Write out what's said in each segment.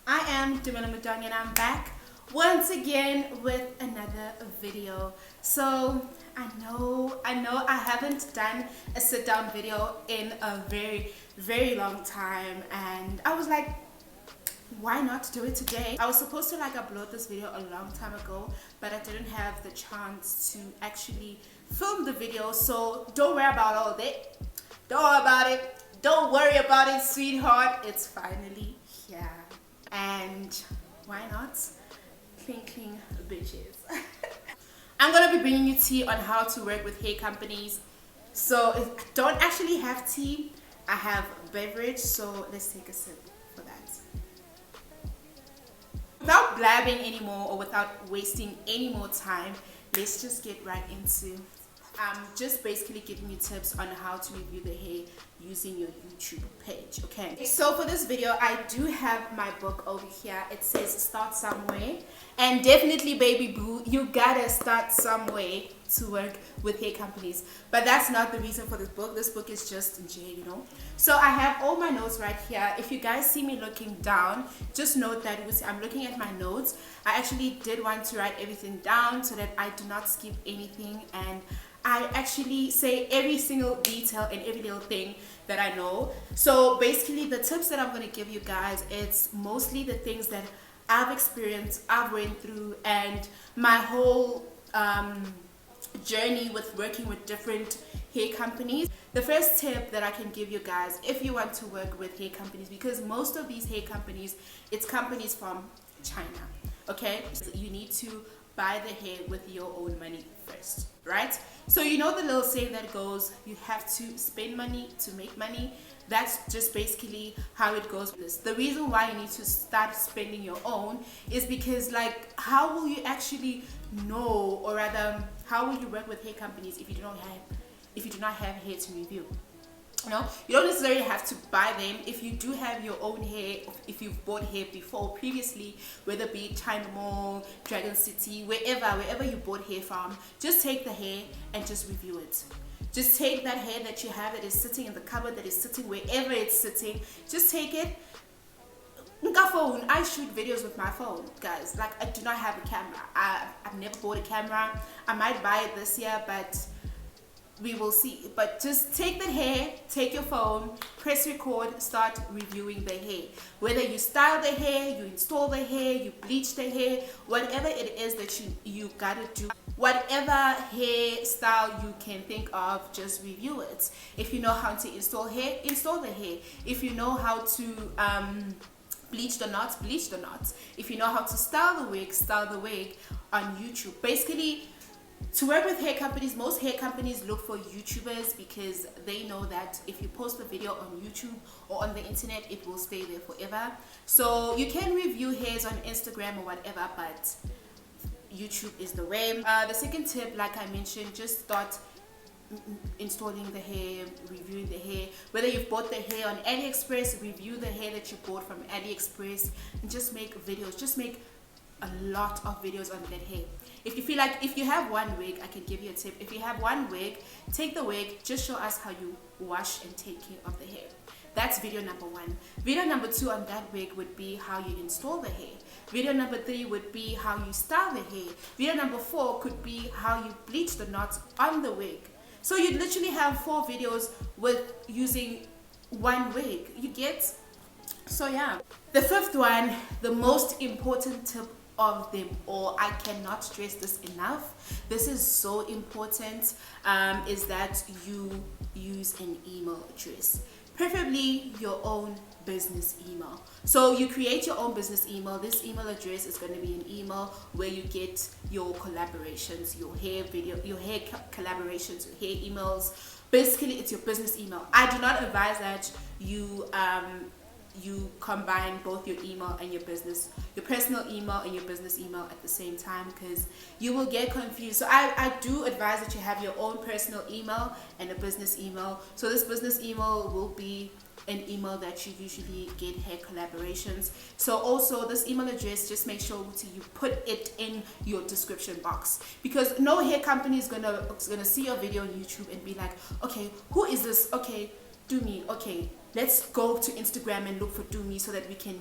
I am Dumela Mudong and I'm back once again with another video. So I know I haven't done a sit down video in a very long time, and I was like, why not do it today? I was supposed to upload this video a long time ago, but I didn't have the chance to actually film the video. So don't worry about all that. Don't worry about it. Don't worry about it, sweetheart. It's finally here. And why not? Cling bitches. I'm gonna be bringing you tea on how to work with hair companies. So I don't actually have tea, I have beverage, so let's take a sip for that. Without blabbing anymore or without wasting any more time, let's just get right into just basically giving you tips on how to review the hair using your YouTube page. Okay, so for this video I do have my book over here. It says start somewhere, and definitely, baby boo, you gotta start somewhere to work with hair companies. But that's not the reason for this book. This book is just in jail, you know. So I have all my notes right here. If you guys see me looking down, just note that I'm looking at my notes. I actually did want to write everything down so that I do not skip anything, and I actually say every single detail and every little thing that I know. So basically the tips that I'm going to give you guys, it's mostly the things that I've experienced, I've went through, and my whole journey with working with different hair companies. The first tip that I can give you guys if you want to work with hair companies, because most of these hair companies, it's companies from China, okay? So you need to buy the hair with your own money first, right? So you know the little saying that goes, you have to spend money to make money. That's just basically how it goes with this. The reason why you need to start spending your own is because, like, how will you actually know, or rather how will you work with hair companies if you do not have hair to review? You know, you don't necessarily have to buy them. If you do have your own hair, if you've bought hair before previously, whether it be China Mall, Dragon City, wherever you bought hair from, just take the hair and just review it. Just take that hair that you have that is sitting in the cupboard, that is sitting wherever it's sitting, just take it. Phone. I shoot videos with my phone, guys. Like, I do not have a camera. I've never bought a camera. I might buy it this year, but we will see. But just take the hair, take your phone, press record, start reviewing the hair. Whether you style the hair, you install the hair, you bleach the hair, whatever it is that you gotta do, whatever hairstyle you can think of, just review it. If you know how to install hair, install the hair. If you know how to bleach the knots, bleach the knots. If you know how to style the wig on YouTube. Basically, to work with hair companies, most hair companies look for YouTubers because they know that if you post a video on YouTube or on the internet, it will stay there forever. So you can review hairs on Instagram or whatever, but YouTube is the way. The second tip, like I mentioned, just start installing the hair, reviewing the hair. Whether you've bought the hair on AliExpress, review the hair that you bought from AliExpress, and just make videos. Just make a lot of videos on that hair. If you feel like, if you have one wig, I can give you a tip. If you have one wig, take the wig, just show us how you wash and take care of the hair. That's video number 1. Video number 2 on that wig would be how you install the hair. Video number 3 would be how you style the hair. Video number 4 could be how you bleach the knots on the wig. So you literally have 4 videos with using one wig. You get? So yeah. The fifth one, the most important tip of them all, I cannot stress this enough, this is so important, is that you use an email address, preferably your own business email. So you create your own business email. This email address is going to be an email where you get your collaborations, your hair collaborations, your hair emails. Basically, it's your business email. I do not advise that you combine both your email and your personal email and your business email at the same time, because you will get confused. So I do advise that you have your own personal email and a business email. So this business email will be an email that you usually get hair collaborations. So also this email address, just make sure you put it in your description box, because no hair company is gonna see your video on YouTube and be like, okay, who is this? Okay, do me. Okay, let's go to Instagram and look for Dumi so that we can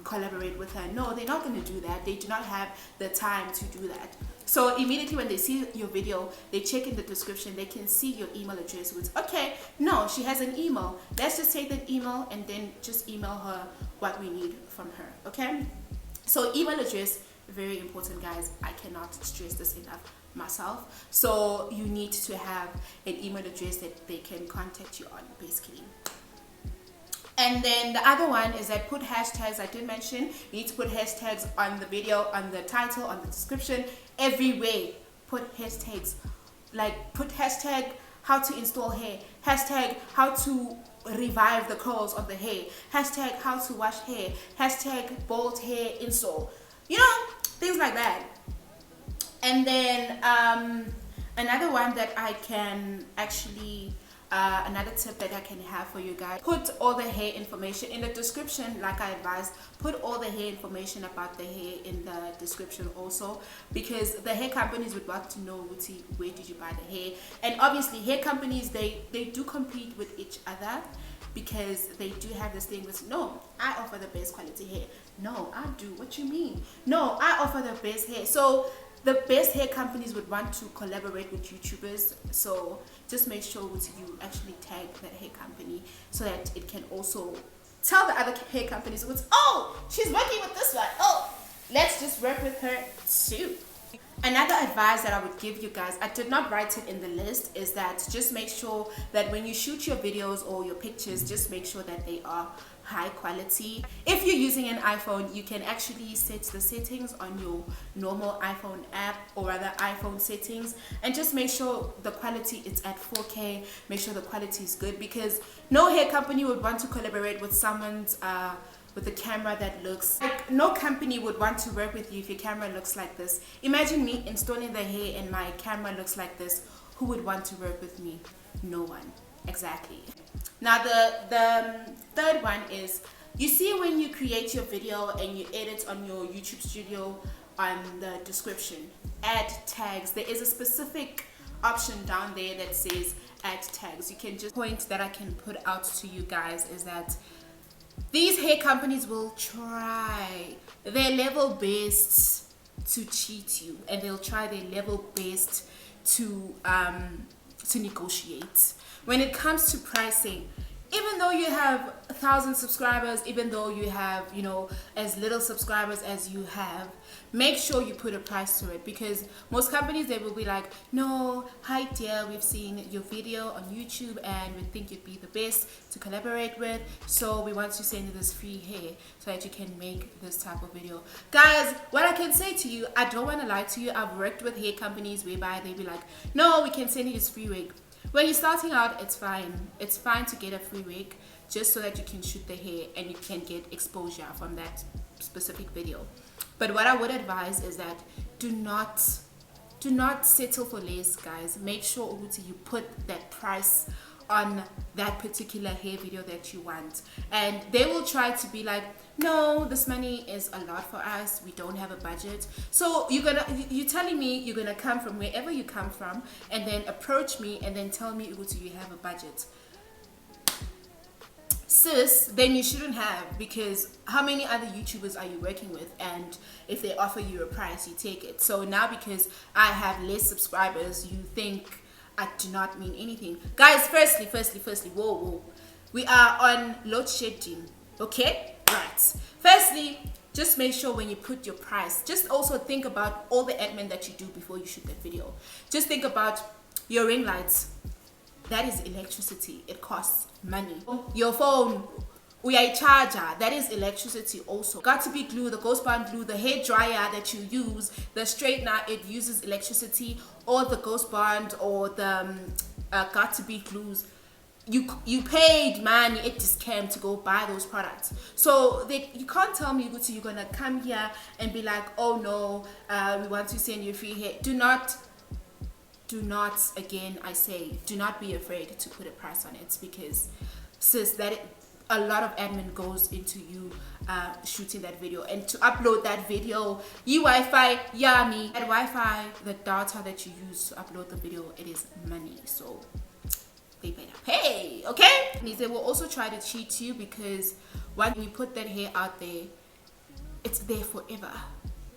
collaborate with her. No, they're not going to do that. They do not have the time to do that. So immediately when they see your video, they check in the description, they can see your email address. Which, okay, no, she has an email. Let's just take that email and then just email her what we need from her, okay? So email address, very important, guys. I cannot stress this enough myself. So you need to have an email address that they can contact you on, basically. And then the other one is that put hashtags. I did mention you need to put hashtags on the video, on the title, on the description, everywhere. Put hashtags, like put hashtag how to install hair, hashtag how to revive the curls of the hair, hashtag how to wash hair, hashtag bald hair install, you know, things like that. And then another one that I can actually another tip that I can have for you guys, put all the hair information in the description. Like I advised, put all the hair information about the hair in the description also, because the hair companies would want to know where did you buy the hair. And obviously hair companies, they do compete with each other, because they do have this thing with, no, I offer the best quality hair. No, I do. What you mean? No, I offer the best hair. So the best hair companies would want to collaborate with YouTubers. So just make sure you actually tag that hair company so that it can also tell the other hair companies, oh, she's working with this one. Oh, let's just work with her too. Another advice that I would give you guys, I did not write it in the list, is that just make sure that when you shoot your videos or your pictures, just make sure that they are high quality. If you're using an iPhone, you can actually set the settings on your normal iPhone app, or rather iPhone settings, and just make sure the quality is at 4K. Make sure the quality is good, because no hair company would want to collaborate with someone's with a camera that looks like, no company would want to work with you if your camera looks like this. Imagine me installing the hair and my camera looks like this. Who would want to work with me? No one. Exactly. Now the third one is, you see when you create your video and you edit on your YouTube studio, on the description, add tags. There is a specific option down there that says add tags. You can just, point that I can put out to you guys is that these hair companies will try their level best to cheat you, and they'll try their level best to negotiate. When it comes to pricing, even though you have 1,000 subscribers, even though you have, you know, as little subscribers as you have, make sure you put a price to it, because most companies, they will be like, no, hi dear, we've seen your video on YouTube and we think you'd be the best to collaborate with, so we want to send you this free hair so that you can make this type of video. Guys, what I can say to you, I don't want to lie to you, I've worked with hair companies whereby they be like, no, we can send you this free wig. When you're starting out, it's fine. It's fine to get a free wig just so that you can shoot the hair and you can get exposure from that specific video. But what I would advise is that do not settle for less, guys. Make sure you put that price on that particular hair video that you want, and they will try to be like, no, this money is a lot for us, we don't have a budget. So you're telling me you're gonna come from wherever you come from and then approach me and then tell me you have a budget? Sis, then you shouldn't have, because how many other YouTubers are you working with? And if they offer you a price, you take it. So now because I have less subscribers, you think I do not mean anything. Guys, firstly, whoa, we are on load shedding, okay? Right. Firstly, just make sure when you put your price, just also think about all the admin that you do before you shoot that video. Just think about your ring lights. That is electricity. It costs money. Your phone, we are a charger. That is electricity also. Got to be glue, the ghost bond glue, the hair dryer that you use, the straightener, it uses electricity, or the ghost bond, or the got to be glues. You paid money at this camp to go buy those products. So you can't tell me you're gonna come here and be like, oh no, we want to send you free hair. Do not, again I say, do not be afraid to put a price on it, because sis, a lot of admin goes into you shooting that video, and to upload that video, Wi-Fi, yummy. That Wi-Fi, the data that you use to upload the video, it is money. So they better pay, okay? They will also try to cheat you, because when you put that hair out there, it's there forever.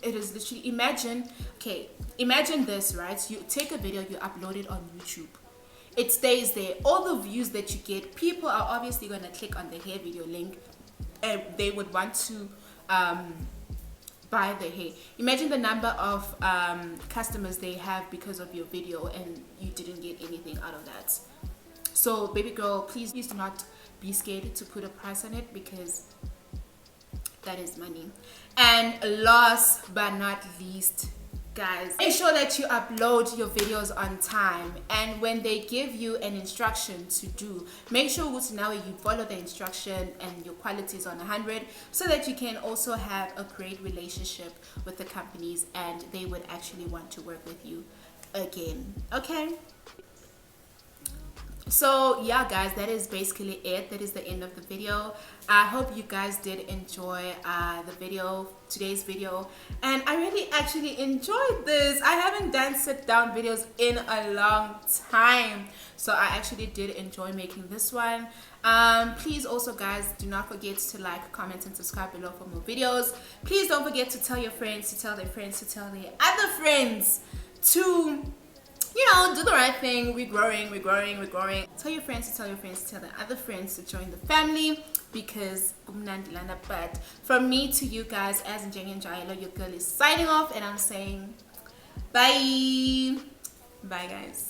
It is literally, imagine this, right? You take a video, you upload it on YouTube, it stays there. All the views that you get, people are obviously going to click on the hair video link, and they would want to buy the hair. Imagine the number of customers they have because of your video, and you didn't get anything out of that. So baby girl, please do not be scared to put a price on it, because that is money. And last but not least, guys, make sure that you upload your videos on time, and when they give you an instruction to do, make sure now you follow the instruction and your quality is on 100, so that you can also have a great relationship with the companies, and they would actually want to work with you again. Okay, so yeah guys, that is basically it. That is the end of the video. I hope you guys did enjoy today's video, and I really actually enjoyed this. I haven't done sit down videos in a long time, so I actually did enjoy making this one. Please also guys, do not forget to like, comment and subscribe below for more videos. Please don't forget to tell your friends, to tell their friends, to tell their other friends, to do the right thing. We're growing. Tell your friends to tell your friends to tell their other friends to join the family, because but from me to you guys, as Njenge Njayelo, your girl is signing off, and I'm saying bye guys.